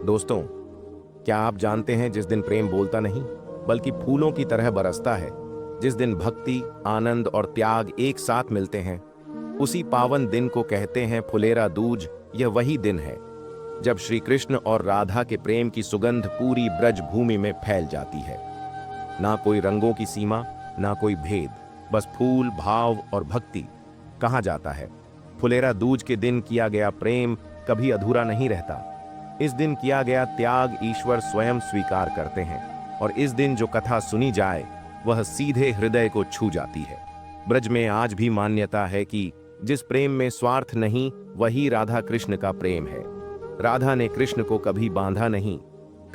दोस्तों, क्या आप जानते हैं जिस दिन प्रेम बोलता नहीं बल्कि फूलों की तरह बरसता है, जिस दिन भक्ति, आनंद और त्याग एक साथ मिलते हैं, उसी पावन दिन को कहते हैं फुलेरा दूज। यह वही दिन है जब श्री कृष्ण और राधा के प्रेम की सुगंध पूरी ब्रज भूमि में फैल जाती है। ना कोई रंगों की सीमा, ना कोई भेद, बस फूल, भाव और भक्ति। कहा जाता है फुलेरा दूज के दिन किया गया प्रेम कभी अधूरा नहीं रहता। इस दिन किया गया त्याग ईश्वर स्वयं स्वीकार करते हैं और इस दिन जो कथा सुनी जाए वह सीधे हृदय को छू जाती है। ब्रज में आज भी मान्यता है कि जिस प्रेम में स्वार्थ नहीं वही राधा कृष्ण का प्रेम है। राधा ने कृष्ण को कभी बांधा नहीं,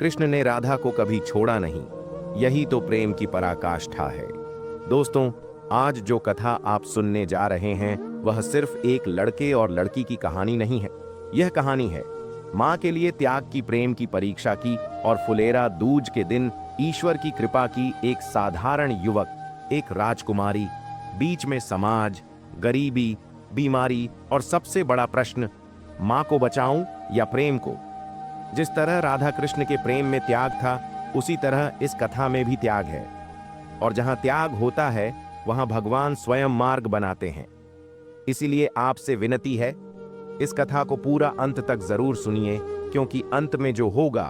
कृष्ण ने राधा को कभी छोड़ा नहीं। यही तो प्रेम की पराकाष्ठा है। दोस्तों, आज जो कथा आप सुनने जा रहे हैं वह सिर्फ एक लड़के और लड़की की कहानी नहीं है। यह कहानी है मां के लिए त्याग की, प्रेम की परीक्षा की और फुलेरा दूज के दिन ईश्वर की कृपा की एक साधारण युवक, एक राजकुमारी, बीच में समाज, गरीबी, बीमारी और सबसे बड़ा प्रश्न, मां को बचाऊं या प्रेम को। जिस तरह राधा कृष्ण के प्रेम में त्याग था उसी तरह इस कथा में भी त्याग है। और जहां त्याग होता है वहां भगवान स्वयं मार्ग बनाते हैं। इसीलिए आपसे विनती है, इस कथा को पूरा अंत तक जरूर सुनिए, क्योंकि अंत में जो होगा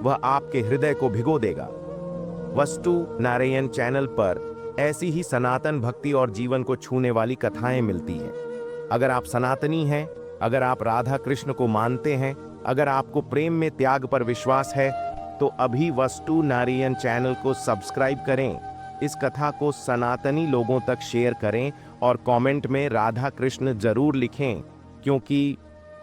वह आपके हृदय को भिगो देगा। वस्तु नारायण चैनल पर ऐसी ही सनातन भक्ति और जीवन को छूने वाली कथाएं मिलती हैं। अगर आप सनातनी हैं, अगर आप राधा कृष्ण को मानते हैं, अगर आपको प्रेम में त्याग पर विश्वास है, तो अभी वस्तु नारायण चैनल को सब्सक्राइब करें। इस कथा को सनातनी लोगों तक शेयर करें और कमेंट में राधा कृष्ण जरूर लिखें, क्योंकि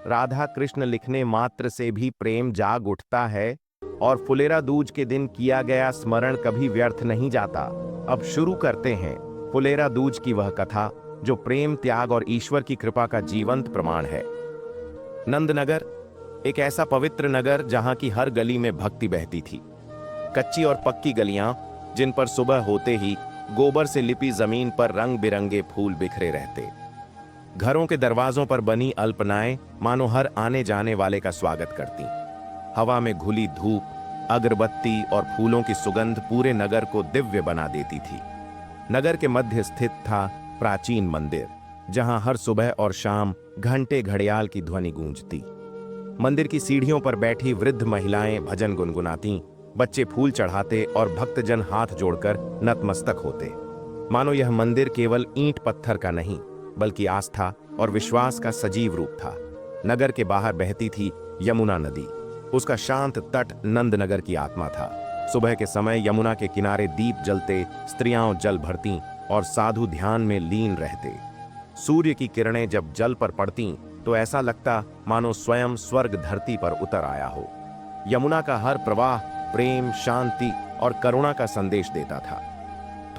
राधा कृष्ण लिखने मात्र से भी प्रेम जाग उठता है और फुलेरा दूज के दिन किया गया स्मरण कभी व्यर्थ नहीं जाता। अब शुरू करते हैं फुलेरा दूज की वह कथा जो प्रेम, त्याग और ईश्वर की कृपा का जीवंत प्रमाण है। नंदनगर, एक ऐसा पवित्र नगर जहां की हर गली में भक्ति बहती थी। कच्ची और पक्की गलियां जिन पर सुबह होते ही गोबर से लिपी जमीन पर रंग बिरंगे फूल बिखरे रहते। घरों के दरवाजों पर बनी अल्पनाएं मानो हर आने जाने वाले का स्वागत करती। हवा में घुली धूप, अगरबत्ती और फूलों की सुगंध पूरे नगर को दिव्य बना देती थी। नगर के मध्य स्थित था प्राचीन मंदिर, जहां हर सुबह और शाम घंटे घड़ियाल की ध्वनि गूंजती। मंदिर की सीढ़ियों पर बैठी वृद्ध महिलाएं भजन गुनगुनाती, बच्चे फूल चढ़ाते और भक्तजन हाथ जोड़कर नतमस्तक होते। मानो यह मंदिर केवल ईंट पत्थर का नहीं बल्कि आस्था और विश्वास का सजीव रूप था। नगर के बाहर बहती थी यमुना नदी। उसका शांत तट नंदनगर की आत्मा था। सुबह के समय यमुना के किनारे दीप जलते, स्त्रियां जल भरती और साधु ध्यान में लीन रहते। सूर्य की किरणें जब जल पर पड़ती तो ऐसा लगता मानो स्वयं स्वर्ग धरती पर उतर आया हो। यमुना का हर प्रवाह प्रेम, शांति और करुणा का संदेश देता था।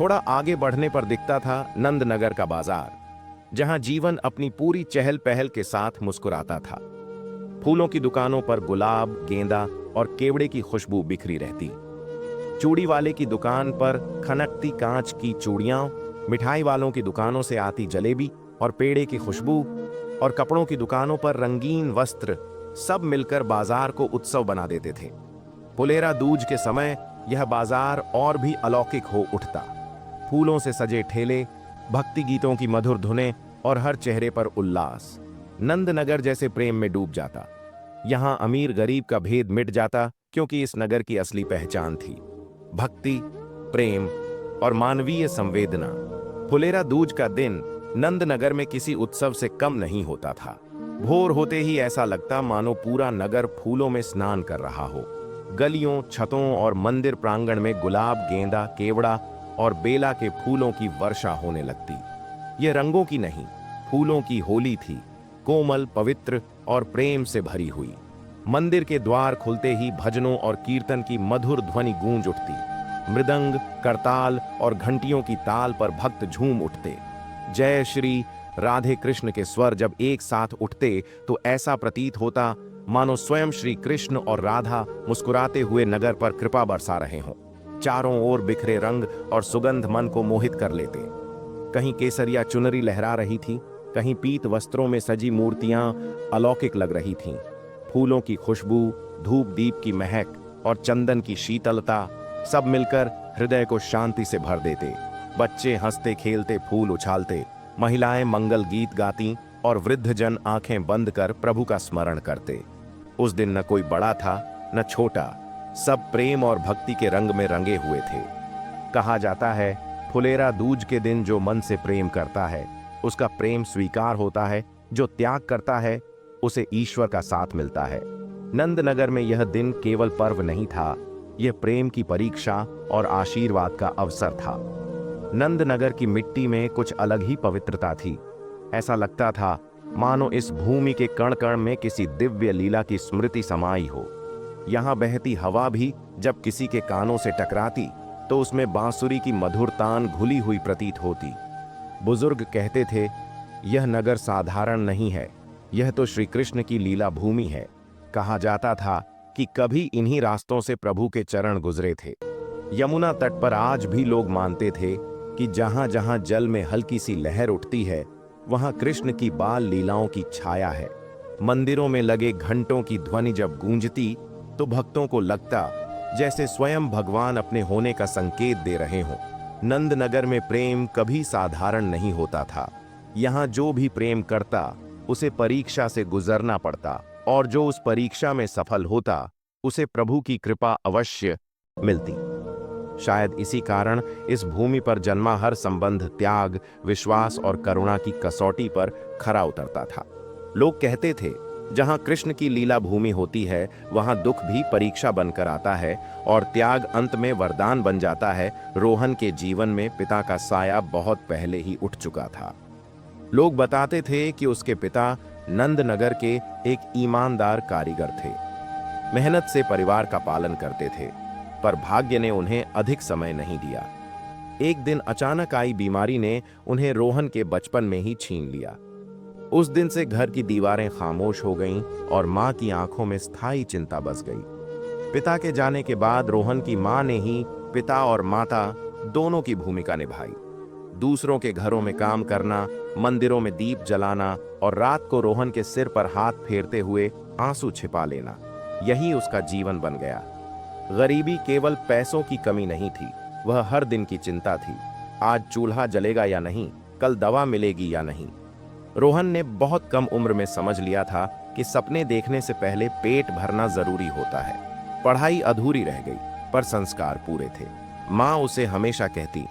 थोड़ा आगे बढ़ने पर दिखता था नंदनगर का बाजार, जहां जीवन अपनी पूरी चहल पहल के साथ मुस्कुराता था। फूलों की दुकानों पर गुलाब, गेंदा और केवड़े की खुशबू बिखरी रहती। चूड़ी वाले की दुकान पर खनकती कांच की चूड़ियां, मिठाई वालों की दुकानों से आती जलेबी और पेड़े की खुशबू, और कपड़ों की दुकानों पर रंगीन वस्त्र, सब मिलकर बाजार को उत्सव बना देते थे। फुलेरा दूज के समय यह बाजार और भी अलौकिक हो उठता। फूलों से सजे ठेले, भक्ति गीतों की मधुर धुनें और हर चेहरे पर उल्लास। नंदनगर जैसे प्रेम में डूब जाता। यहां अमीर गरीब का भेद मिट जाता, क्योंकि इस नगर की असली पहचान थी भक्ति, प्रेम और मानवीय संवेदना। फुलेरा दूज का दिन नंदनगर में किसी उत्सव से कम नहीं होता था। भोर होते ही ऐसा लगता मानो पूरा नगर फूलों में स्नान कर रहा हो। गलियों, छतों और मंदिर प्रांगण में गुलाब, गेंदा, केवड़ा और बेला के फूलों की वर्षा होने लगती। यह रंगों की नहीं, फूलों की होली थी, कोमल, पवित्र और प्रेम से भरी हुई। मंदिर के द्वार खुलते ही भजनों और कीर्तन की मधुर ध्वनि गूंज उठती। मृदंग, करताल और घंटियों की ताल पर भक्त झूम उठते। जय श्री राधे कृष्ण के स्वर जब एक साथ उठते तो ऐसा प्रतीत होता मानो स्वयं श्री कृष्ण और राधा मुस्कुराते हुए नगर पर कृपा बरसा रहे हों। चारों ओर बिखरे रंग और सुगंध मन को मोहित कर लेते। कहीं केसरिया चुनरी लहरा रही थी, कहीं पीत वस्त्रों में सजी मूर्तियां अलौकिक लग रही थीं। फूलों की खुशबू, धूप दीप की महक और चंदन की शीतलता सब मिलकर हृदय को शांति से भर देते। बच्चे हंसते खेलते फूल उछालते, महिलाएं मंगल गीत गाती और वृद्धजन आंखें बंद कर प्रभु का स्मरण करते। उस दिन न कोई बड़ा था न छोटा, सब प्रेम और भक्ति के रंग में रंगे हुए थे। कहा जाता है, फुलेरा दूज के दिन जो मन से प्रेम करता है उसका प्रेम स्वीकार होता है, जो त्याग करता है उसे ईश्वर का साथ मिलता है। नंदनगर में यह दिन केवल पर्व नहीं था, यह प्रेम की परीक्षा और आशीर्वाद का अवसर था। नंदनगर की मिट्टी में कुछ अलग ही पवित्रता थी। ऐसा लगता था मानो इस भूमि के कण कण में किसी दिव्य लीला की स्मृति समाई हो। यहाँ बहती हवा भी जब किसी के कानों से टकराती तो उसमें बांसुरी की मधुर तान घुली हुई प्रतीत होती। बुजुर्ग कहते थे, यह नगर साधारण नहीं है, यह तो श्री कृष्ण की लीला भूमि है। कहा जाता था कि कभी इन्हीं रास्तों से प्रभु के चरण गुजरे थे। यमुना तट पर आज भी लोग मानते थे कि जहां जहां जल में हल्की सी लहर उठती है वहां कृष्ण की बाल लीलाओं की छाया है। मंदिरों में लगे घंटों की ध्वनि जब गूंजती तो भक्तों को लगता जैसे स्वयं भगवान अपने होने का संकेत दे रहे हों। नंदनगर में प्रेम कभी साधारण नहीं होता था। यहाँ जो भी प्रेम करता उसे परीक्षा से गुजरना पड़ता, और जो उस परीक्षा में सफल होता उसे प्रभु की कृपा अवश्य मिलती। शायद इसी कारण इस भूमि पर जन्मा हर संबंध त्याग, विश्वास और करुणा की कसौटी पर खरा उतरता था। लोग कहते थे, जहां कृष्ण की लीला भूमि होती है वहां दुख भी परीक्षा बनकर आता है और त्याग अंत में वरदान बन जाता है। रोहन के जीवन में पिता का साया बहुत पहले ही उठ चुका था। लोग बताते थे कि उसके पिता नंदनगर के एक ईमानदार कारीगर थे, मेहनत से परिवार का पालन करते थे, पर भाग्य ने उन्हें अधिक समय नहीं दिया। एक दिन अचानक आई बीमारी ने उन्हें रोहन के बचपन में ही छीन लिया। उस दिन से घर की दीवारें खामोश हो गईं और मां की आंखों में स्थायी चिंता बस गई। पिता के जाने के बाद रोहन की मां ने ही पिता और माता दोनों की भूमिका निभाई। दूसरों के घरों में काम करना, मंदिरों में दीप जलाना और रात को रोहन के सिर पर हाथ फेरते हुए आंसू छिपा लेना, यही उसका जीवन बन गया। गरीबी केवल पैसों की कमी नहीं थी, वह हर दिन की चिंता थी। आज चूल्हा जलेगा या नहीं, कल दवा मिलेगी या नहीं। रोहन ने बहुत कम उम्र में समझ लिया था कि सपने देखने से पहले पेट भरना जरूरी होता है। पढ़ाई अधूरी रह गई पर संस्कार पूरे थे। माँ उसे हमेशा कहती,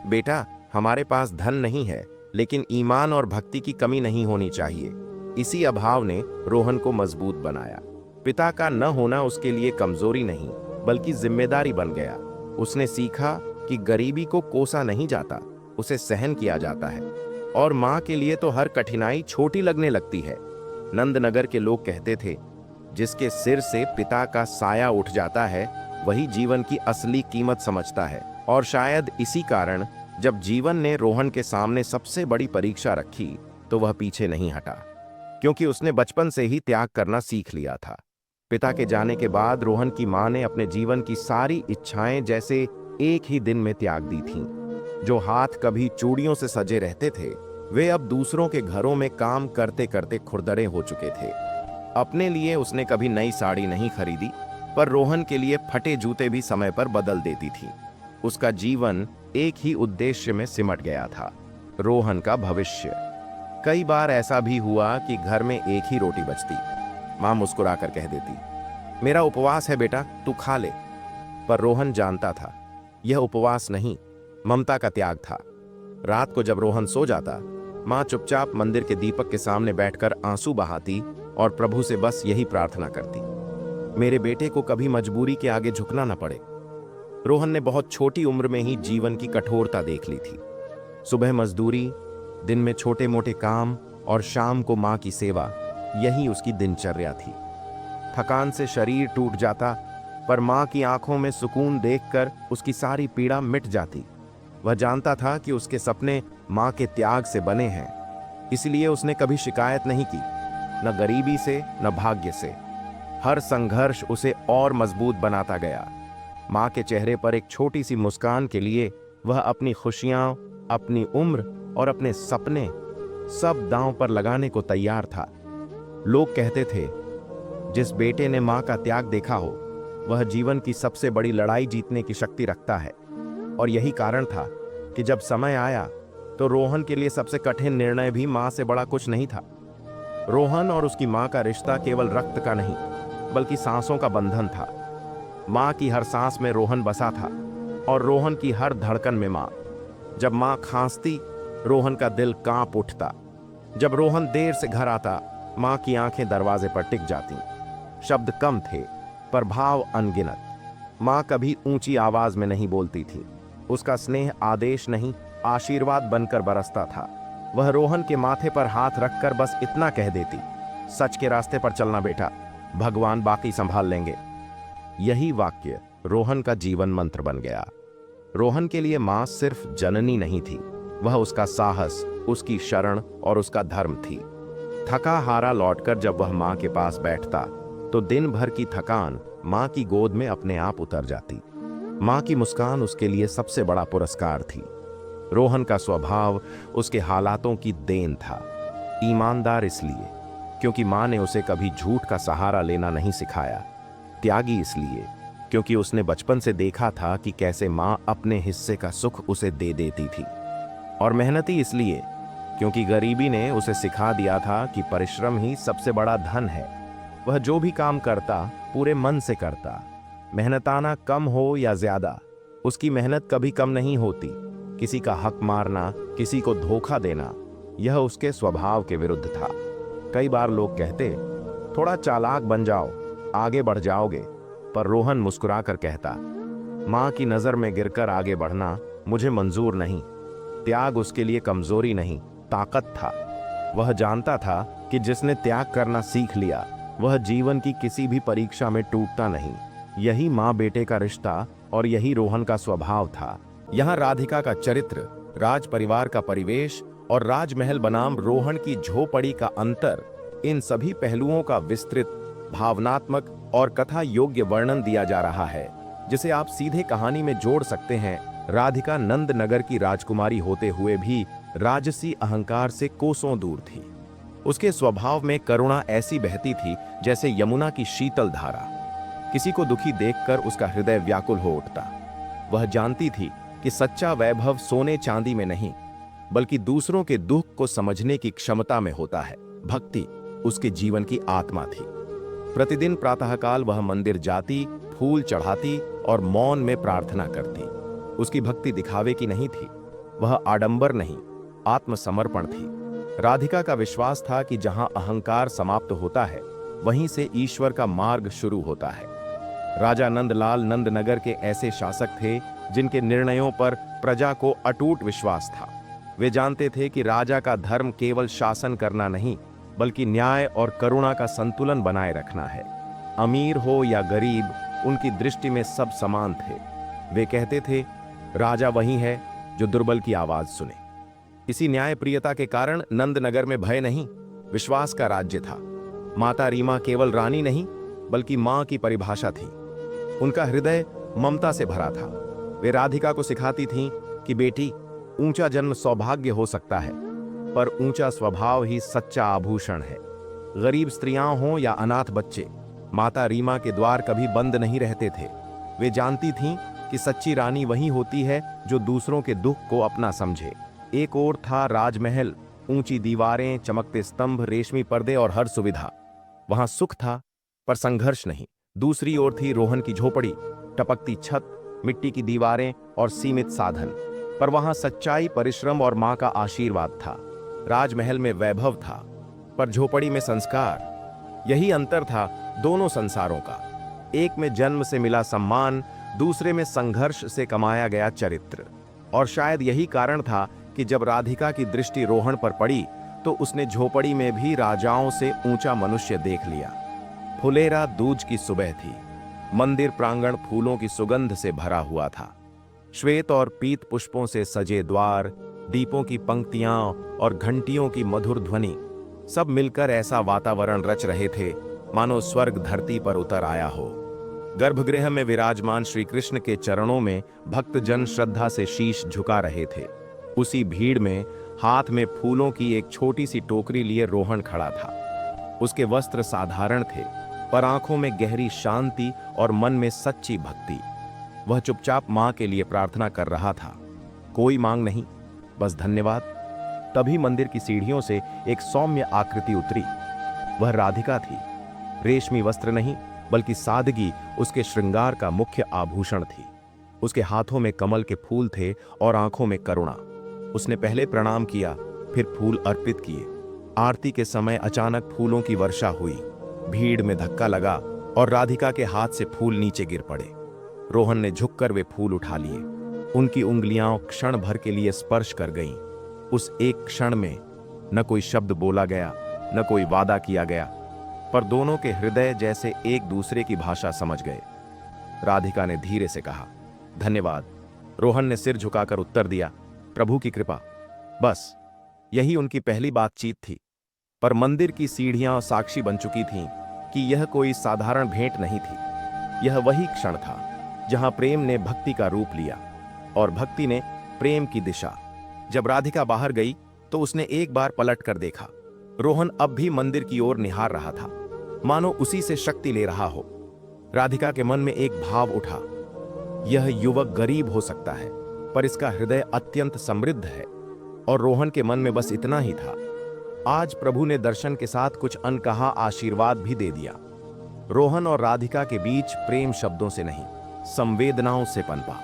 बेटा हमारे पास धन नहीं है लेकिन ईमान और भक्ति की कमी नहीं होनी चाहिए। इसी अभाव ने रोहन को मजबूत बनाया। पिता का न होना उसके लिए कमजोरी नहीं बल्कि जिम्मेदारी बन गया। उसने सीखा कि गरीबी को कोसा नहीं जाता, उसे सहन किया जाता है, और माँ के लिए तो हर कठिनाई छोटी लगने लगती है। नंदनगर के लोग कहते थे, जिसके सिर से पिता का साया उठ जाता है वही जीवन की असली कीमत समझता है। और शायद इसी कारण जब जीवन ने रोहन के सामने सबसे बड़ी परीक्षा रखी तो वह पीछे नहीं हटा, क्योंकि उसने बचपन से ही त्याग करना सीख लिया था। पिता के जाने के बाद रोहन की मां ने अपने जीवन की सारी इच्छाएं जैसे एक ही दिन में त्याग दी थीं। जो हाथ कभी चूड़ियों से सजे रहते थे वे अब दूसरों के घरों में काम करते करते खुरदरे हो चुके थे। अपने लिए उसने कभी नई साड़ी नहीं खरीदी, पर रोहन के लिए फटे जूते भी समय पर बदल देती थी। उसका जीवन एक ही उद्देश्य में सिमट गया था, रोहन का भविष्य। कई बार ऐसा भी हुआ कि घर में एक ही रोटी बचती, मां मुस्कुराकर कह देती, मेरा उपवास है बेटा, तू खा ले। पर रोहन जानता था यह उपवास नहीं, ममता का त्याग था। रात को जब रोहन सो जाता, मां चुपचाप मंदिर के दीपक के सामने बैठकर आंसू बहाती और प्रभु से बस यही प्रार्थना करती, मेरे बेटे को कभी मजबूरी के आगे झुकना न पड़े। रोहन ने बहुत छोटी उम्र में ही जीवन की कठोरता देख ली थी। सुबह मजदूरी, दिन में छोटे मोटे काम और शाम को मां की सेवा, यही उसकी दिनचर्या थी। थकान से शरीर टूट जाता, पर मां की आंखों में सुकून देखकर उसकी सारी पीड़ा मिट जाती। वह जानता था कि उसके सपने मां के त्याग से बने हैं, इसलिए उसने कभी शिकायत नहीं की, न गरीबी से न भाग्य से। हर संघर्ष उसे और मजबूत बनाता गया। मां के चेहरे पर एक छोटी सी मुस्कान के लिए वह अपनी खुशियां, अपनी उम्र और अपने सपने सब दांव पर लगाने को तैयार था। लोग कहते थे, जिस बेटे ने मां का त्याग देखा हो वह जीवन की सबसे बड़ी लड़ाई जीतने की शक्ति रखता है। और यही कारण था कि जब समय आया तो रोहन के लिए सबसे कठिन निर्णय भी मां से बड़ा कुछ नहीं था। रोहन और उसकी मां का रिश्ता केवल रक्त का नहीं बल्कि सांसों का बंधन था। मां की हर सांस में रोहन बसा था और रोहन की हर धड़कन में मां। जब मां खांसती रोहन का दिल कांप उठता। जब रोहन देर से घर आता मां की आंखें दरवाजे पर टिक जाती। शब्द कम थे पर भाव अनगिनत। मां कभी ऊंची आवाज में नहीं बोलती थी। उसका स्नेह आदेश नहीं आशीर्वाद बनकर बरसता था। वह रोहन के माथे पर हाथ रखकर बस इतना कह देती, सच के रास्ते पर चलना बेटा, भगवान बाकी संभाल लेंगे। यही वाक्य रोहन का जीवन मंत्र बन गया। रोहन के लिए मां सिर्फ जननी नहीं थी, वह उसका साहस, उसकी शरण और उसका धर्म थी। थका हारा लौटकर जब वह मां के पास बैठता तो दिन भर की थकान मां की गोद में अपने आप उतर जाती। मां की मुस्कान उसके लिए सबसे बड़ा पुरस्कार थी। रोहन का स्वभाव उसके हालातों की देन था। ईमानदार इसलिए क्योंकि मां ने उसे कभी झूठ का सहारा लेना नहीं सिखाया। त्यागी इसलिए क्योंकि उसने बचपन से देखा था कि कैसे मां अपने हिस्से का सुख उसे दे देती थी। और मेहनती इसलिए क्योंकि गरीबी ने उसे सिखा दिया था कि परिश्रम ही सबसे बड़ा धन है। वह जो भी काम करता पूरे मन से करता। मेहनताना कम हो या ज्यादा, उसकी मेहनत कभी कम नहीं होती। किसी का हक मारना, किसी को धोखा देना, यह उसके स्वभाव के विरुद्ध था। कई बार लोग कहते, थोड़ा चालाक बन जाओ, आगे बढ़ जाओगे, पर रोहन मुस्कुराकर कहता, मां की नजर में गिरकर आगे बढ़ना मुझे मंजूर नहीं। त्याग उसके लिए कमजोरी नहीं, ताकत था। वह जानता था कि जिसने त्याग करना सीख लिया वह जीवन की किसी भी परीक्षा में टूटता नहीं। यही मां बेटे का रिश्ता और यही रोहन का स्वभाव था। यहाँ राधिका का चरित्र, राज परिवार का परिवेश और राजमहल बनाम रोहन की झोपड़ी का अंतर, इन सभी पहलुओं का विस्तृत, भावनात्मक और कथा योग्य वर्णन दिया जा रहा है, जिसे आप सीधे कहानी में जोड़ सकते हैं। राधिका नंद नगर की राजकुमारी होते हुए भी राजसी अहंकार से कोसों दूर थी। उसके स्वभाव में करुणा ऐसी बहती थी जैसे यमुना की शीतल धारा। किसी को दुखी देखकर उसका हृदय व्याकुल हो उठता। वह जानती थी कि सच्चा वैभव सोने चांदी में नहीं बल्कि दूसरों के दुख को समझने की क्षमता में होता है। भक्ति उसके जीवन की आत्मा थी। प्रतिदिन प्रातःकाल वह मंदिर जाती, फूल चढ़ाती और मौन में प्रार्थना करती। उसकी भक्ति दिखावे की नहीं थी, वह आडंबर नहीं, आत्मसमर्पण थी। राधिका का विश्वास था कि जहां अहंकार समाप्त होता है वहीं से ईश्वर का मार्ग शुरू होता है। राजा नंदलाल नंदनगर के ऐसे शासक थे जिनके निर्णयों पर प्रजा को अटूट विश्वास था। वे जानते थे कि राजा का धर्म केवल शासन करना नहीं बल्कि न्याय और करुणा का संतुलन बनाए रखना है। अमीर हो या गरीब, उनकी दृष्टि में सब समान थे। वे कहते थे, राजा वही है जो दुर्बल की आवाज सुने। इसी न्यायप्रियता के कारण नंदनगर में भय नहीं, विश्वास का राज्य था। माता रीमा केवल रानी नहीं बल्कि मां की परिभाषा थी। उनका हृदय ममता से भरा था। वे राधिका को सिखाती थीं कि बेटी, ऊंचा जन्म सौभाग्य हो सकता है पर ऊंचा स्वभाव ही सच्चा आभूषण है। गरीब स्त्रियां हों या अनाथ बच्चे, माता रीमा के द्वार कभी बंद नहीं रहते थे। वे जानती थीं कि सच्ची रानी वही होती है जो दूसरों के दुख को अपना समझे। एक ओर था राजमहल, ऊंची दीवारें, चमकते स्तंभ, रेशमी पर्दे और हर सुविधा। वहां सुख था पर संघर्ष नहीं। दूसरी ओर थी रोहन की झोपड़ी, टपकती छत, मिट्टी की दीवारें और सीमित साधन, पर वहां सच्चाई, परिश्रम और मां का आशीर्वाद था। राजमहल में वैभव था पर झोपड़ी में संस्कार। यही अंतर था दोनों संसारों का। एक में जन्म से मिला सम्मान, दूसरे में संघर्ष से कमाया गया चरित्र। और शायद यही कारण था कि जब राधिका की दृष्टि रोहन पर पड़ी तो उसने झोपड़ी में भी राजाओं से ऊंचा मनुष्य देख लिया। फुलेरा दूज की सुबह थी। मंदिर प्रांगण फूलों की सुगंध से भरा हुआ था। श्वेत और पीत पुष्पों से सजे द्वार, दीपों की पंक्तियां और घंटियों की मधुर ध्वनि, सब मिलकर ऐसा वातावरण रच रहे थे मानो स्वर्ग धरती पर उतर आया हो। गर्भगृह में विराजमान श्री कृष्ण के चरणों में भक्तजन श्रद्धा से शीश झुका रहे थे। उसी भीड़ में हाथ में फूलों की एक छोटी सी टोकरी लिए रोहन खड़ा था। उसके वस्त्र साधारण थे पर आंखों में गहरी शांति और मन में सच्ची भक्ति। वह चुपचाप मां के लिए प्रार्थना कर रहा था, कोई मांग नहीं, बस धन्यवाद। तभी मंदिर की सीढ़ियों से एक सौम्य आकृति उतरी। वह राधिका थी। रेशमी वस्त्र नहीं, बल्कि सादगी उसके श्रृंगार का मुख्य आभूषण थी। उसके हाथों में कमल के फूल थे और आंखों में करुणा। उसने पहले प्रणाम किया, फिर फूल अर्पित किए। आरती के समय अचानक फूलों की वर्षा हुई। भीड़ में धक्का लगा और राधिका के हाथ से फूल नीचे गिर पड़े। रोहन ने झुककर वे फूल उठा लिए। उनकी उंगलियां क्षण भर के लिए स्पर्श कर गईं। उस एक क्षण में न कोई शब्द बोला गया, न कोई वादा किया गया, पर दोनों के हृदय जैसे एक दूसरे की भाषा समझ गए। राधिका ने धीरे से कहा, धन्यवाद। रोहन ने सिर झुकाकर उत्तर दिया, प्रभु की कृपा। बस यही उनकी पहली बातचीत थी। पर मंदिर की सीढ़ियां साक्षी बन चुकी थीं कि यह कोई साधारण भेंट नहीं थी। यह वही क्षण था जहां प्रेम ने भक्ति का रूप लिया और भक्ति ने प्रेम की दिशा। जब राधिका बाहर गई तो उसने एक बार पलट कर देखा। रोहन अब भी मंदिर की ओर निहार रहा था, मानो उसी से शक्ति ले रहा हो। राधिका के मन में एक भाव उठा, यह युवक गरीब हो सकता है, पर इसका हृदय अत्यंत समृद्ध है। और रोहन के मन में बस इतना ही था। आज प्रभु ने दर्शन के साथ कुछ अनकहा आशीर्वाद भी दे दिया। रोहन और राधिका के बीच प्रेम शब्दों से नहीं, संवेदनाओं से पनपा।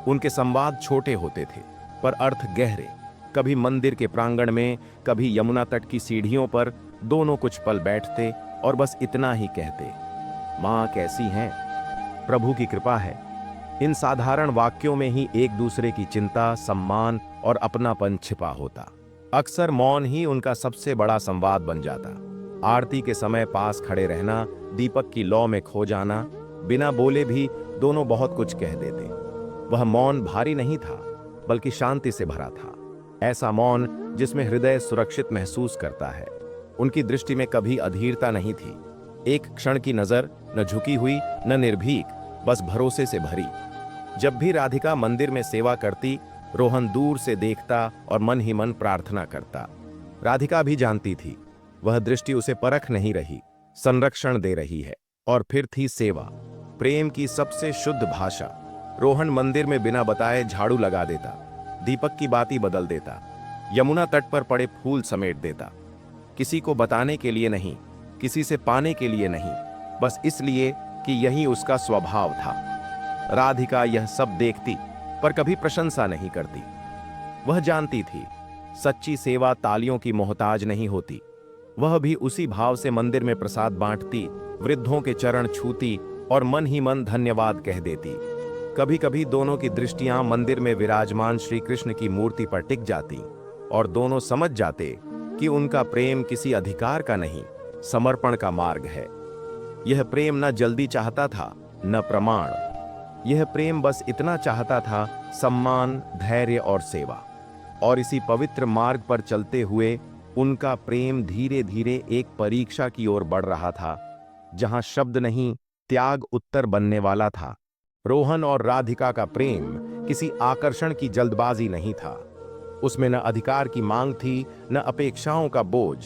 उनके संवाद छोटे होते थे, पर अर्थ गहरे। कभी मंदिर के प्रांगण में, कभी यमुना तट की सीढ़ियों पर दोनों कुछ पल बैठते और बस इतना ही कहते, मां कैसी हैं? प्रभु की कृपा है। इन साधारण वाक्यों में ही एक दूसरे की चिंता, सम्मान और अपनापन छिपा होता। अक्सर मौन ही उनका सबसे बड़ा संवाद बन जाता। आरती के समय पास खड़े रहना, दीपक की लौ में खो जाना, बिना बोले भी दोनों बहुत कुछ कह देते। वह मौन भारी नहीं था, बल्कि शांति से भरा था। ऐसा मौन जिसमें हृदय सुरक्षित महसूस करता है। उनकी दृष्टि में कभी अधीरता नहीं थी। एक क्षण की नजर, न झुकी हुई न निर्भीक, बस भरोसे से भरी। जब भी राधिका मंदिर में सेवा करती, रोहन दूर से देखता और मन ही मन प्रार्थना करता। राधिका भी जानती थी, वह दृष्टि उसे परख नहीं रही, संरक्षण दे रही है। और फिर थी सेवा, प्रेम की सबसे शुद्ध भाषा। रोहन मंदिर में बिना बताए झाड़ू लगा देता, दीपक की बाती बदल देता, यमुना तट पर पड़े फूल समेट देता। किसी को बताने के लिए नहीं, किसी से पाने के लिए नहीं, बस इसलिए कि यही उसका स्वभाव था। राधिका यह सब देखती, पर कभी प्रशंसा नहीं करती। वह जानती थी, सच्ची सेवा तालियों की मोहताज नहीं होती। वह भी उसी भाव से मंदिर में प्रसाद बांटती, वृद्धों के चरण छूती और मन ही मन धन्यवाद कह देती। कभी कभी दोनों की दृष्टियां मंदिर में विराजमान श्री कृष्ण की मूर्ति पर टिक जाती और दोनों समझ जाते कि उनका प्रेम किसी अधिकार का नहीं, समर्पण का मार्ग है। यह प्रेम न जल्दी चाहता था, न प्रमाण। यह प्रेम बस इतना चाहता था, सम्मान, धैर्य और सेवा। और इसी पवित्र मार्ग पर चलते हुए उनका प्रेम धीरे धीरे एक परीक्षा की ओर बढ़ रहा था, जहां शब्द नहीं, त्याग उत्तर बनने वाला था। रोहन और राधिका का प्रेम किसी आकर्षण की जल्दबाजी नहीं था। उसमें न अधिकार की मांग थी, न अपेक्षाओं का बोझ।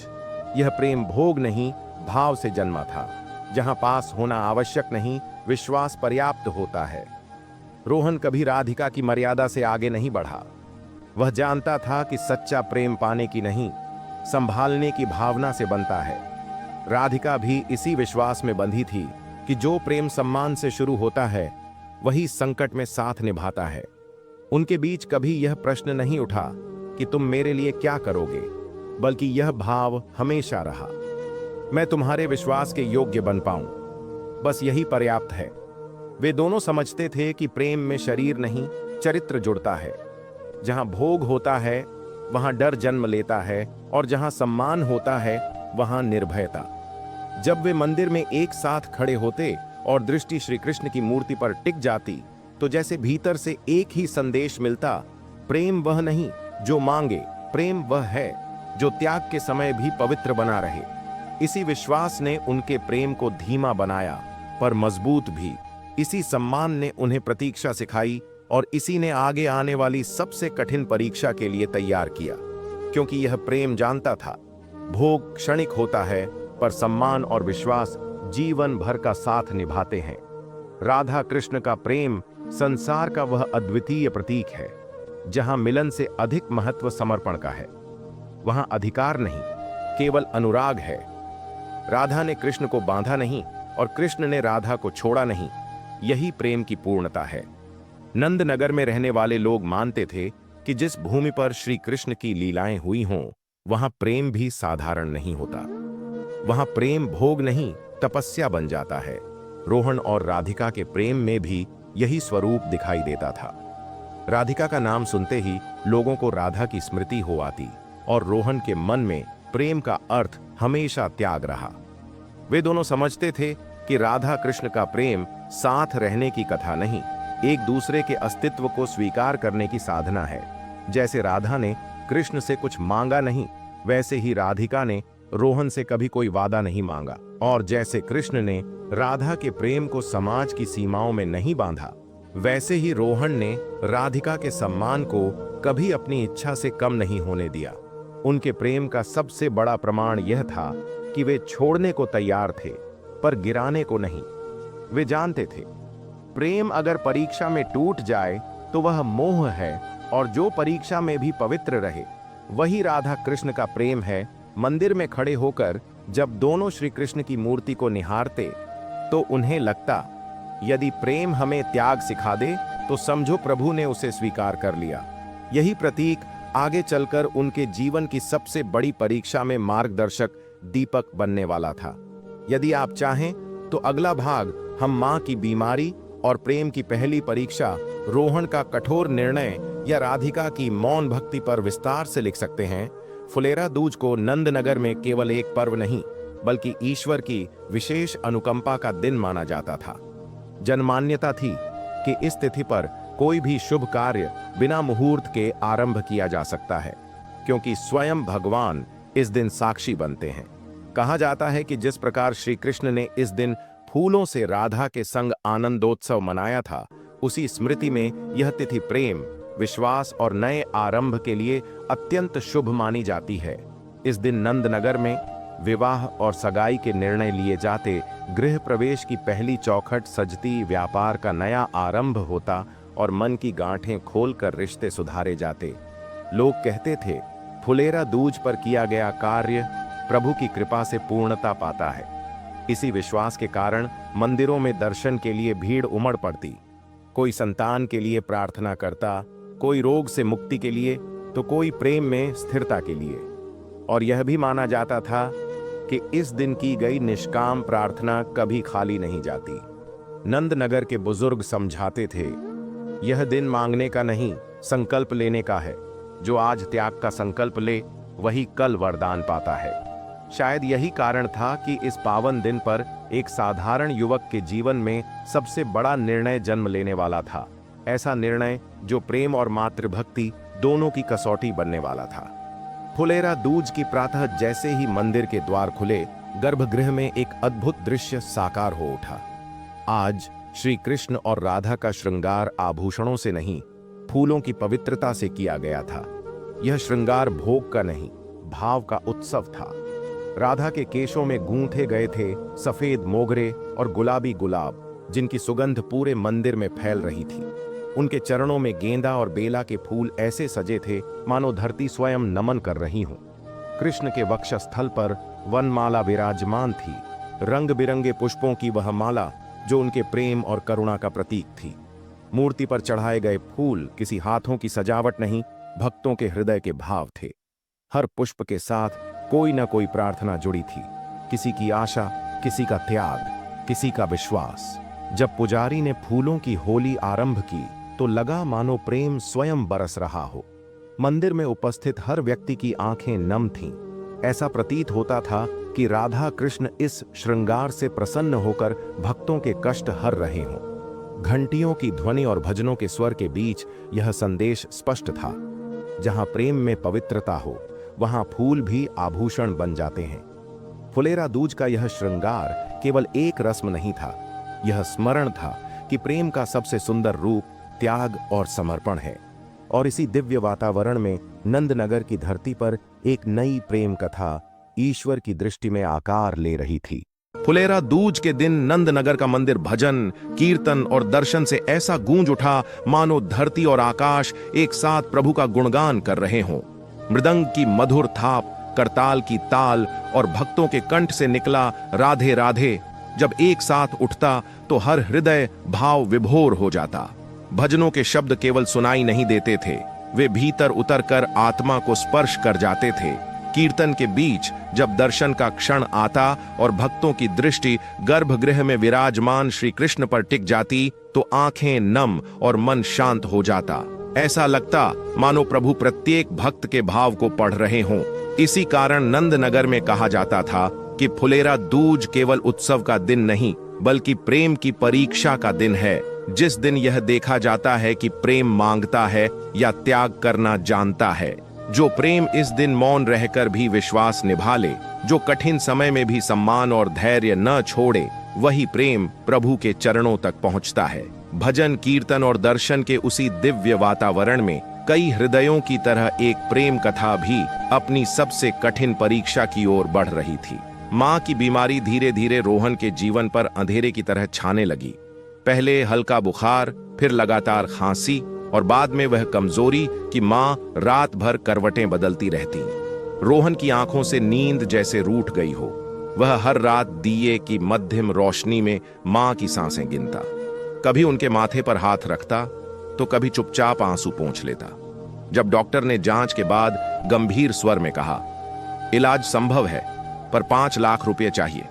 यह प्रेम भोग नहीं, भाव से जन्मा था, जहां पास होना आवश्यक नहीं, विश्वास पर्याप्त होता है। रोहन कभी राधिका की मर्यादा से आगे नहीं बढ़ा। वह जानता था कि सच्चा प्रेम पाने की नहीं, संभालने की भावना से बनता है। राधिका भी इसी विश्वास में बंधी थी कि जो प्रेम सम्मान से शुरू होता है, वही संकट में साथ निभाता है। उनके बीच कभी यह प्रश्न नहीं उठा कि तुम मेरे लिए क्या करोगे, बल्कि यह भाव हमेशा रहा, मैं तुम्हारे विश्वास के योग्य बन पाऊं, बस यही पर्याप्त है। वे दोनों समझते थे कि प्रेम में शरीर नहीं, चरित्र जुड़ता है। जहां भोग होता है वहां डर जन्म लेता है, और जहां सम्मान होता है वहां निर्भयता। जब वे मंदिर में एक साथ खड़े होते और दृष्टि श्री कृष्ण की मूर्ति पर टिक जाती, तो जैसे भीतर से एक ही संदेश मिलता, प्रेम वह नहीं जो मांगे, प्रेम वह है जो त्याग के समय भी पवित्र बना रहे। इसी विश्वास ने उनके प्रेम को धीमा बनाया, पर मजबूत भी। इसी सम्मान ने उन्हें प्रतीक्षा सिखाई, और इसी ने आगे आने वाली सबसे कठिन परीक्षा के लिए तैयार किया। क्योंकि यह प्रेम जानता था, भोग क्षणिक होता है, पर सम्मान और विश्वास जीवन भर का साथ निभाते हैं। राधा कृष्ण का प्रेम संसार का वह अद्वितीय प्रतीक है जहां मिलन से अधिक महत्व समर्पण का है। वहां अधिकार नहीं, केवल अनुराग है। राधा ने कृष्ण को बांधा नहीं और कृष्ण ने राधा को छोड़ा नहीं। यही प्रेम की पूर्णता है। नंदनगर में रहने वाले लोग मानते थे कि जिस भूमि पर श्री कृष्ण की लीलाएं हुई हों, वहां प्रेम भी साधारण नहीं होता। वहां प्रेम भोग नहीं, तपस्या बन जाता है। रोहन और राधिका के प्रेम में भी यही स्वरूप दिखाई देता था। राधिका का नाम सुनते ही लोगों को राधा की स्मृति हो आती और रोहन के मन में प्रेम का अर्थ हमेशा त्याग रहा। वे दोनों समझते थे कि राधा कृष्ण का प्रेम साथ रहने की कथा नहीं, एक दूसरे के अस्तित्व को स्वीकार करने की साधना है। जैसे राधा ने कृष्ण से कुछ मांगा नहीं, वैसे ही राधिका ने रोहन से कभी कोई वादा नहीं मांगा। और जैसे कृष्ण ने राधा के प्रेम को समाज की सीमाओं में नहीं बांधा, वैसे ही रोहन ने राधिका के सम्मान को कभी अपनी इच्छा से कम नहीं होने दिया। उनके प्रेम का सबसे बड़ा प्रमाण यह था कि वे छोड़ने को तैयार थे, पर गिराने को नहीं। वे जानते थे, प्रेम अगर परीक्षा में टूट जाए तो वह मोह है, और जो परीक्षा में भी पवित्र रहे वही राधा कृष्ण का प्रेम है। मंदिर में खड़े होकर जब दोनों श्री कृष्ण की मूर्ति को निहारते तो उन्हें लगता, यदि प्रेम हमें त्याग सिखा दे तो समझो प्रभु ने उसे स्वीकार कर लिया। यही प्रतीक आगे चलकर उनके जीवन की सबसे बड़ी परीक्षा में मार्गदर्शक दीपक बनने वाला था। यदि आप चाहें तो अगला भाग हम मां की बीमारी और प्रेम की पहली परीक्षा, रोहन का कठोर निर्णय या राधिका की मौन भक्ति पर विस्तार से लिख सकते हैं। फुलेरा दूज को नंदनगर में केवल एक पर्व नहीं, बल्कि ईश्वर की विशेष अनुकंपा का दिन माना जाता था। जनमान्यता थी कि इस तिथि पर कोई भी शुभ कार्य बिना मुहूर्त के आरंभ किया जा सकता है, क्योंकि स्वयं भगवान इस दिन साक्षी बनते हैं। कहा जाता है कि जिस प्रकार श्री कृष्ण ने इस दिन फूलों से राधा के संग आनंदोत्सव मनाया था, उसी स्मृति में यह तिथि प्रेम, विश्वास और नए आरंभ के लिए अत्यंत शुभ मानी जाती है। इस दिन नंदनगर में विवाह और सगाई के निर्णय लिए जाते, गृह प्रवेश की पहली चौखट सजती, व्यापार का नया आरंभ होता और मन की गांठें खोलकर रिश्ते सुधारे जाते। लोग कहते थे, फुलेरा दूज पर किया गया कार्य प्रभु की कृपा से पूर्णता पाता है। इसी विश्वास के कारण मंदिरों में दर्शन के लिए भीड़ उमड़ पड़ती। कोई संतान के लिए प्रार्थना करता, कोई रोग से मुक्ति के लिए, तो कोई प्रेम में स्थिरता के लिए। और यह भी माना जाता था कि इस दिन की गई निष्काम प्रार्थना कभी खाली नहीं जाती। नंदनगर के बुजुर्ग समझाते थे, यह दिन मांगने का नहीं, संकल्प लेने का है। जो आज त्याग का संकल्प ले, वही कल वरदान पाता है। शायद यही कारण था कि इस पावन दिन पर एक साधारण युवक के जीवन में सबसे बड़ा निर्णय जन्म लेने वाला था। ऐसा निर्णय जो प्रेम और मातृभक्ति दोनों की कसौटी बनने वाला था। फुलेरा दूज की प्रातः जैसे ही मंदिर के द्वार खुले, गर्भगृह में एक अद्भुत दृश्य साकार हो उठा। आज श्री कृष्ण और राधा का श्रृंगार आभूषणों से नहीं, फूलों की पवित्रता से किया गया था। यह श्रृंगार भोग का नहीं, भाव का उत्सव था। राधा के केशों में गूंथे गए थे सफेद मोगरे और गुलाबी गुलाब, जिनकी सुगंध पूरे मंदिर में फैल रही थी। उनके चरणों में गेंदा और बेला के फूल ऐसे सजे थे मानो धरती स्वयं नमन कर रही हो। कृष्ण के वक्षस्थल पर वनमाला विराजमान थी, रंग बिरंगे पुष्पों की वह माला जो उनके प्रेम और करुणा का प्रतीक थी। मूर्ति पर चढ़ाए गए फूल किसी हाथों की सजावट नहीं, भक्तों के हृदय के भाव थे। हर पुष्प के साथ कोई न कोई प्रार्थना जुड़ी थी, किसी की आशा, किसी का त्याग, किसी का विश्वास। जब पुजारी ने फूलों की होली आरंभ की तो लगा मानो प्रेम स्वयं बरस रहा हो। मंदिर में उपस्थित हर व्यक्ति की आंखें नम थीं। ऐसा प्रतीत होता था कि राधा कृष्ण इस श्रृंगार से प्रसन्न होकर भक्तों के कष्ट हर रहे हों। घंटियों की ध्वनि और भजनों के स्वर के बीच यह संदेश स्पष्ट था, जहां प्रेम में पवित्रता हो, वहां फूल भी आभूषण बन जाते हैं। फुलेरा दूज का यह श्रृंगार केवल एक रस्म नहीं था, यह स्मरण था कि प्रेम का सबसे सुंदर रूप त्याग और समर्पण है। और इसी दिव्य वातावरण में नंदनगर की धरती पर एक नई प्रेम कथा ईश्वर की दृष्टि में आकार ले रही थी। फुलेरा दूज के दिन नंदनगर का मंदिर भजन, कीर्तन और दर्शन से ऐसा गूंज उठा मानो धरती और आकाश एक साथ प्रभु का गुणगान कर रहे हों। मृदंग की मधुर थाप, करताल की ताल और भक्तों के कंठ से निकला राधे राधे जब एक साथ उठता तो हर हृदय भाव विभोर हो जाता। भजनों के शब्द केवल सुनाई नहीं देते थे, वे भीतर उतरकर आत्मा को स्पर्श कर जाते थे। कीर्तन के बीच जब दर्शन का क्षण आता और भक्तों की दृष्टि गर्भगृह में विराजमान श्री कृष्ण पर टिक जाती तो आंखें नम और मन शांत हो जाता। ऐसा लगता मानो प्रभु प्रत्येक भक्त के भाव को पढ़ रहे हों। इसी कारण नंदनगर में कहा जाता था कि फुलेरा दूज केवल उत्सव का दिन नहीं बल्कि प्रेम की परीक्षा का दिन है, जिस दिन यह देखा जाता है कि प्रेम मांगता है या त्याग करना जानता है। जो प्रेम इस दिन मौन रहकर भी विश्वास निभा ले, जो कठिन समय में भी सम्मान और धैर्य न छोड़े, वही प्रेम प्रभु के चरणों तक पहुंचता है। भजन, कीर्तन और दर्शन के उसी दिव्य वातावरण में कई हृदयों की तरह एक प्रेम कथा भी अपनी सबसे कठिन परीक्षा की ओर बढ़ रही थी। मां की बीमारी धीरे धीरे रोहन के जीवन पर अंधेरे की तरह छाने लगी। पहले हल्का बुखार, फिर लगातार खांसी और बाद में वह कमजोरी कि मां रात भर करवटें बदलती रहती। रोहन की आंखों से नींद जैसे रूठ गई हो। वह हर रात दिए की मध्यम रोशनी में मां की सांसें गिनता, कभी उनके माथे पर हाथ रखता तो कभी चुपचाप आंसू पोंछ लेता। जब डॉक्टर ने जांच के बाद गंभीर स्वर में कहा, इलाज संभव है पर 5 लाख रुपए चाहिए,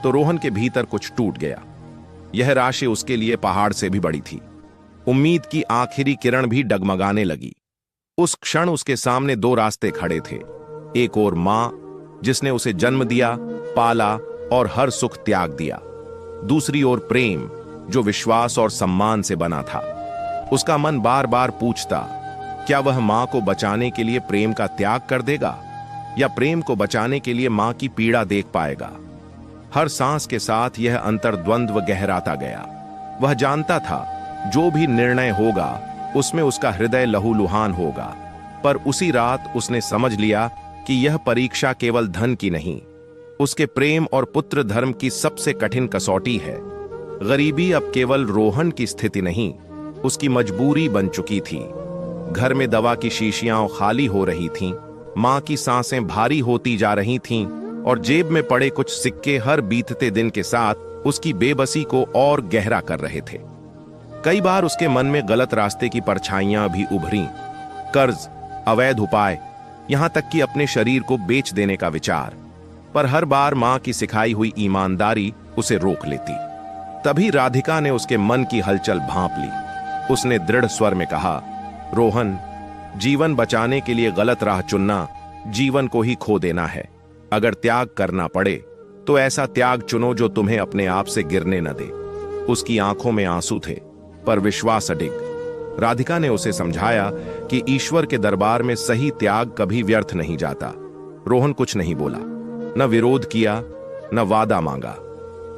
तो रोहन के भीतर कुछ टूट गया। यह राशि उसके लिए पहाड़ से भी बड़ी थी। उम्मीद की आखिरी किरण भी डगमगाने लगी। उस क्षण उसके सामने 2 रास्ते खड़े थे। एक ओर मां जिसने उसे जन्म दिया, पाला और हर सुख त्याग दिया। दूसरी ओर प्रेम जो विश्वास और सम्मान से बना था। उसका मन बार बार पूछता, क्या वह मां को बचाने के लिए प्रेम का त्याग कर देगा या प्रेम को बचाने के लिए मां की पीड़ा देख पाएगा। हर सांस के साथ यह अंतर्द्वंद्व गहराता गया। वह जानता था जो भी निर्णय होगा उसमें उसका हृदय लहूलुहान होगा, पर उसी रात उसने समझ लिया कि यह परीक्षा केवल धन की नहीं, उसके प्रेम और पुत्र धर्म की सबसे कठिन कसौटी है। गरीबी अब केवल रोहन की स्थिति नहीं, उसकी मजबूरी बन चुकी थी। घर में दवा की शीशियां खाली हो रही थीं, मां की सांसें भारी होती जा रही थीं और जेब में पड़े कुछ सिक्के हर बीतते दिन के साथ उसकी बेबसी को और गहरा कर रहे थे। कई बार उसके मन में गलत रास्ते की परछाइयां भी उभरी, कर्ज, अवैध उपाय, यहां तक कि अपने शरीर को बेच देने का विचार। पर हर बार मां की सिखाई हुई ईमानदारी उसे रोक लेती। तभी राधिका ने उसके मन की हलचल भांप ली। उसने दृढ़ स्वर में कहा, रोहन, जीवन बचाने के लिए गलत राह चुनना जीवन को ही खो देना है। अगर त्याग करना पड़े तो ऐसा त्याग चुनो जो तुम्हें अपने आप से गिरने न दे। उसकी आंखों में आंसू थे पर विश्वास अडिग। राधिका ने उसे समझाया कि ईश्वर के दरबार में सही त्याग कभी व्यर्थ नहीं जाता। रोहन कुछ नहीं बोला, न विरोध किया, न वादा मांगा।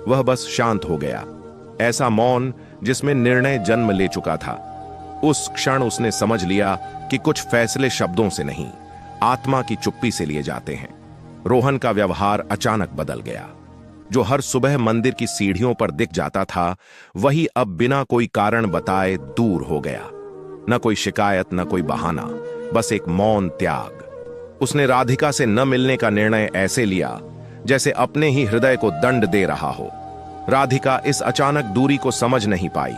वह बस शांत हो गया, ऐसा मौन जिसमें निर्णय जन्म ले चुका था। उस क्षण उसने समझ लिया कि कुछ फैसले शब्दों से नहीं, आत्मा की चुप्पी से लिए जाते हैं। रोहन का व्यवहार अचानक बदल गया। जो हर सुबह मंदिर की सीढ़ियों पर दिख जाता था, वही अब बिना कोई कारण बताए दूर हो गया। न कोई शिकायत, न कोई बहाना, बस एक मौन त्याग। उसने राधिका से न मिलने का निर्णय ऐसे लिया जैसे अपने ही हृदय को दंड दे रहा हो। राधिका इस अचानक दूरी को समझ नहीं पाई।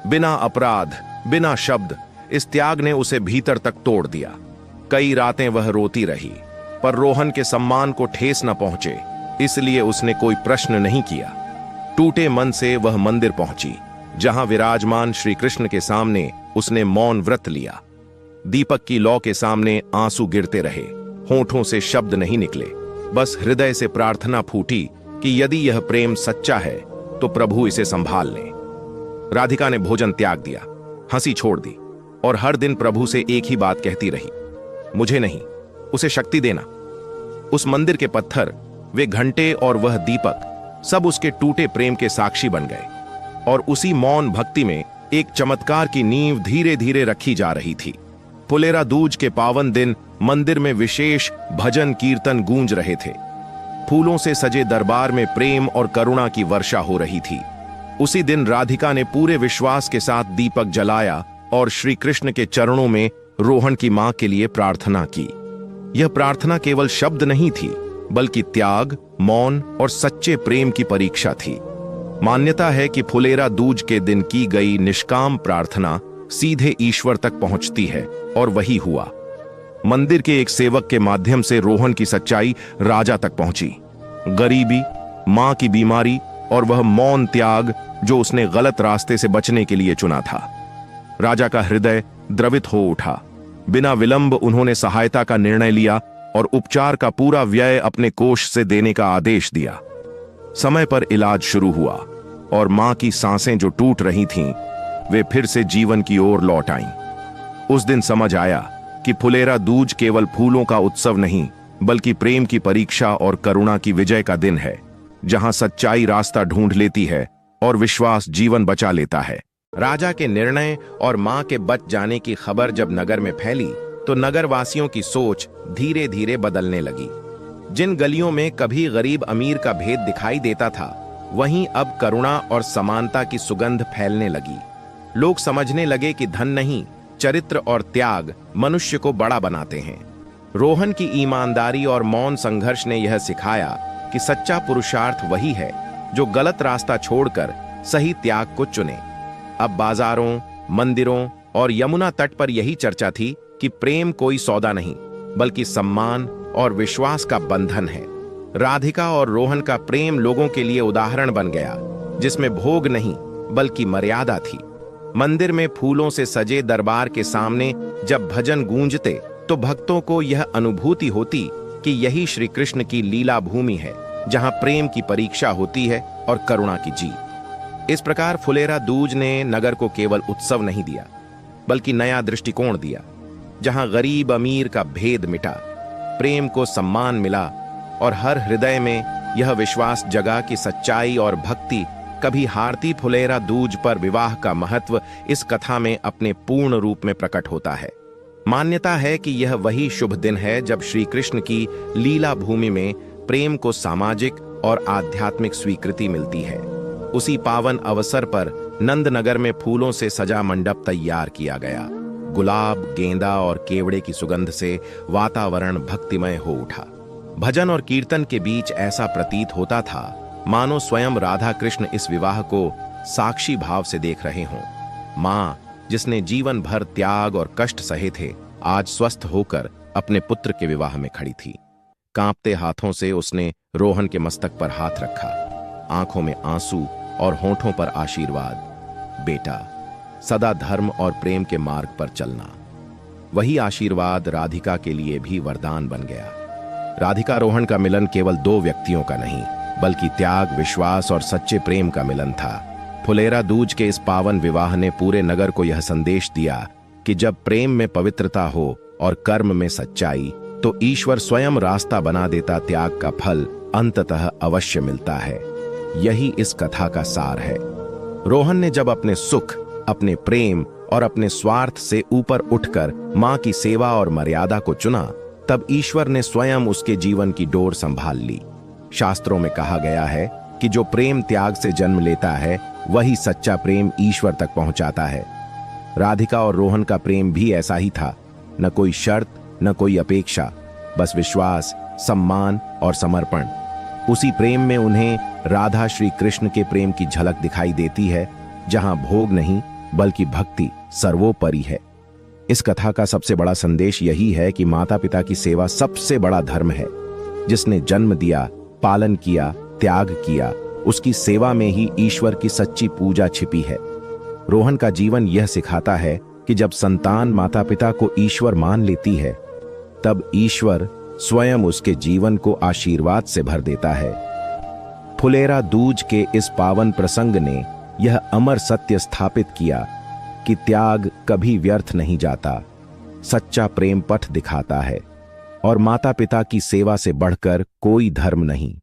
बिना अपराध, बिना शब्द, इस त्याग ने उसे भीतर तक तोड़ दिया। कई रातें वह रोती रही, पर रोहन के सम्मान को ठेस न पहुंचे, इसलिए उसने कोई प्रश्न नहीं किया। टूटे मन से वह मंदिर पहुंची, जहां विराजमान श्री कृष्ण के सामने उसने मौन व्रत लिया। दीपक की लौ के सामने आंसू गिरते रहे, होठों से शब्द नहीं निकले, बस हृदय से प्रार्थना फूटी कि यदि यह प्रेम सच्चा है तो प्रभु इसे संभाल ले। राधिका ने भोजन त्याग दिया, हंसी छोड़ दी और हर दिन प्रभु से एक ही बात कहती रही, मुझे नहीं, उसे शक्ति देना। उस मंदिर के पत्थर, वे घंटे और वह दीपक, सब उसके टूटे प्रेम के साक्षी बन गए। और उसी मौन भक्ति में एक चमत्कार की नींव धीरे धीरे रखी जा रही थी। फुलेरा दूज के पावन दिन मंदिर में विशेष भजन कीर्तन गूंज रहे थे। फूलों से सजे दरबार में प्रेम और करुणा की वर्षा हो रही थी। उसी दिन राधिका ने पूरे विश्वास के साथ दीपक जलाया और श्री कृष्ण के चरणों में रोहन की मां के लिए प्रार्थना की। यह प्रार्थना केवल शब्द नहीं थी, बल्कि त्याग, मौन और सच्चे प्रेम की परीक्षा थी। मान्यता है कि फुलेरा दूज के दिन की गई निष्काम प्रार्थना सीधे ईश्वर तक पहुंचती है, और वही हुआ। मंदिर के एक सेवक के माध्यम से रोहन की सच्चाई राजा तक पहुंची। गरीबी, मां की बीमारी और वह मौन त्याग जो उसने गलत रास्ते से बचने के लिए चुना था। राजा का हृदय द्रवित हो उठा। बिना विलंब उन्होंने सहायता का निर्णय लिया और उपचार का पूरा व्यय अपने कोष से देने का आदेश दिया। समय पर इलाज शुरू हुआ और मां की सांसें जो टूट रही थीं, वे फिर से जीवन की ओर लौट आईं। उस दिन समझ आया कि फुलेरा दूज केवल फूलों का उत्सव नहीं, बल्कि प्रेम की परीक्षा और करुणा की विजय का दिन है, जहां सच्चाई रास्ता ढूंढ लेती है और विश्वास जीवन बचा लेता है। राजा के निर्णय और मां के बच जाने की खबर जब नगर में फैली, तो नगर वासियों की सोच धीरे धीरे बदलने लगी। जिन गलियों में कभी गरीब अमीर का भेद दिखाई देता था, वहीं अब करुणा और समानता की सुगंध फैलने लगी। लोग समझने लगे कि धन नहीं, चरित्र और त्याग मनुष्य को बड़ा बनाते हैं। रोहन की ईमानदारी और मौन संघर्ष ने यह सिखाया कि सच्चा पुरुषार्थ वही है जो गलत रास्ता छोड़कर सही त्याग को चुने। अब बाजारों, मंदिरों और यमुना तट पर यही चर्चा थी कि प्रेम कोई सौदा नहीं, बल्कि सम्मान और विश्वास का बंधन है। राधिका और रोहन का प्रेम लोगों के लिए उदाहरण बन गया, जिसमें भोग नहीं बल्कि मर्यादा थी। मंदिर में फूलों से सजे दरबार के सामने जब भजन गूंजते, तो भक्तों को यह अनुभूति होती कि यही श्री कृष्ण की लीला भूमि है, जहां प्रेम की परीक्षा होती है और करुणा की जीत। इस प्रकार फुलेरा दूज ने नगर को केवल उत्सव नहीं दिया, बल्कि नया दृष्टिकोण दिया, जहां गरीब अमीर का भेद मिटा, प्रेम को सम्मान मिला और हर हृदय में यह विश्वास जगा कि सच्चाई और भक्ति कभी हारती। फुलेरा दूज पर विवाह का महत्व इस कथा में अपने पूर्ण रूप में प्रकट होता है। मान्यता है कि यह वही शुभ दिन है जब श्री कृष्ण की लीला भूमि में प्रेम को सामाजिक और आध्यात्मिक स्वीकृति मिलती है। उसी पावन अवसर पर नंदनगर में फूलों से सजा मंडप तैयार किया गया। गुलाब, गेंदा और केवड़े की सुगंध से वातावरण भक्तिमय हो उठा। भजन और कीर्तन के बीच ऐसा प्रतीत होता था मानो स्वयं राधा कृष्ण इस विवाह को साक्षी भाव से देख रहे हों। मां, जिसने जीवन भर त्याग और कष्ट सहे थे, आज स्वस्थ होकर अपने पुत्र के विवाह में खड़ी थी। कांपते हाथों से उसने रोहन के मस्तक पर हाथ रखा, आंखों में आंसू और होठों पर आशीर्वाद। बेटा, सदा धर्म और प्रेम के मार्ग पर चलना। वही आशीर्वाद राधिका के लिए भी वरदान बन गया। राधिका रोहन का मिलन केवल दो व्यक्तियों का नहीं, बल्कि त्याग, विश्वास और सच्चे प्रेम का मिलन था। फुलेरा दूज के इस पावन विवाह ने पूरे नगर को यह संदेश दिया कि जब प्रेम में पवित्रता हो और कर्म में सच्चाई, तो ईश्वर स्वयं रास्ता बना देता। त्याग का फल अंततः अवश्य मिलता है। यही इस कथा का सार है। रोहन ने जब अपने सुख, अपने प्रेम और अपने स्वार्थ से ऊपर उठकर मां की सेवा और मर्यादा को चुना, तब ईश्वर ने स्वयं उसके जीवन की डोर संभाल ली। शास्त्रों में कहा गया है कि जो प्रेम त्याग से जन्म लेता है, वही सच्चा प्रेम ईश्वर तक पहुंचाता है। राधिका और रोहन का प्रेम भी ऐसा ही था। न कोई शर्त, न कोई अपेक्षा, बस विश्वास, सम्मान और समर्पण। उसी प्रेम में उन्हें राधा श्री कृष्ण के प्रेम की झलक दिखाई देती है, जहां भोग नहीं बल्कि भक्ति सर्वोपरि है। इस कथा का सबसे बड़ा संदेश यही है कि माता पिता की सेवा सबसे बड़ा धर्म है। जिसने जन्म दिया, पालन किया, त्याग किया, उसकी सेवा में ही ईश्वर की सच्ची पूजा छिपी है। रोहन का जीवन यह सिखाता है कि जब संतान माता पिता को ईश्वर मान लेती है, तब ईश्वर स्वयं उसके जीवन को आशीर्वाद से भर देता है। फुलेरा दूज के इस पावन प्रसंग ने यह अमर सत्य स्थापित किया कि त्याग कभी व्यर्थ नहीं जाता, सच्चा प्रेम पथ दिखाता है और माता पिता की सेवा से बढ़कर कोई धर्म नहीं।